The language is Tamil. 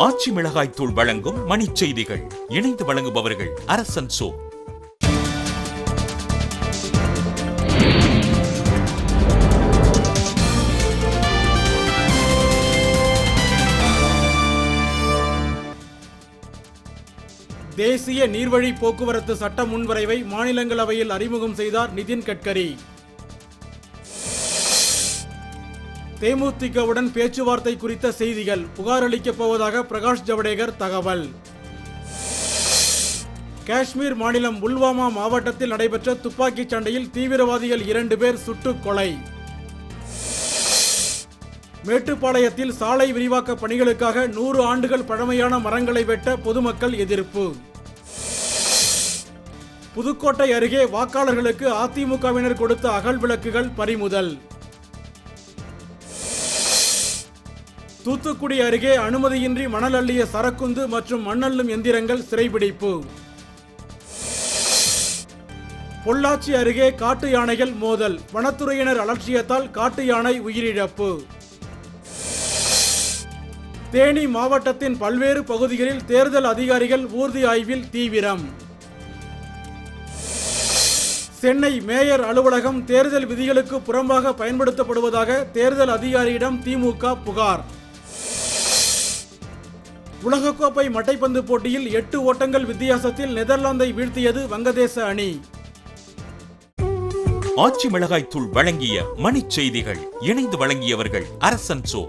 ஆச்சி மிளகாய் தூள் வழங்கும் மணிச் செய்திகள். இணைந்து வழங்குபவர்கள் அரசன் சோ. தேசிய நீர்வழி போக்குவரத்து சட்ட முன்வரைவை மாநிலங்களவையில் அறிமுகம் செய்தார் நிதின் கட்கரி. தேமுதிகவுடன் பேச்சுவார்த்தை குறித்த செய்திகள் புகார் அளிக்கப் போவதாக பிரகாஷ் ஜவடேகர் தகவல். காஷ்மீர் மாநிலம் புல்வாமா மாவட்டத்தில் நடைபெற்ற துப்பாக்கிச் சண்டையில் தீவிரவாதிகள் 2 பேர் சுட்டுக் கொலை. மேட்டுப்பாளையத்தில் சாலை விரிவாக்க பணிகளுக்காக 100 ஆண்டுகள் பழமையான மரங்களை வெட்ட பொதுமக்கள் எதிர்ப்பு. புதுக்கோட்டை அருகே வாக்காளர்களுக்கு அதிமுகவினர் கொடுத்த அகல் விளக்குகள் பறிமுதல். தூத்துக்குடி அருகே அனுமதியின்றி மணல் அள்ளிய சரக்குந்து மற்றும் மண்ணள்ளும் எந்திரங்கள் சிறைபிடிப்பு. பொள்ளாச்சி அருகே காட்டு யானைகள் மோதல், வனத்துறையினர் அலட்சியத்தால் காட்டு யானை உயிரிழப்பு. தேனி மாவட்டத்தின் பல்வேறு பகுதிகளில் தேர்தல் அதிகாரிகள் ஊர்தி ஆய்வில் தீவிரம். சென்னை மேயர் அலுவலகம் தேர்தல் விதிகளுக்கு புறம்பாக பயன்படுத்தப்படுவதாக தேர்தல் அதிகாரியிடம் திமுக புகார். உலகக்கோப்பை மட்டைப்பந்து போட்டியில் 8 ஓட்டங்கள் வித்தியாசத்தில் நெதர்லாந்தை வீழ்த்தியது வங்கதேச அணி. ஆச்சி மிளகாய் தூள் வழங்கிய மணிச் செய்திகள். இணைந்து வழங்கியவர்கள் அரசன் சோ.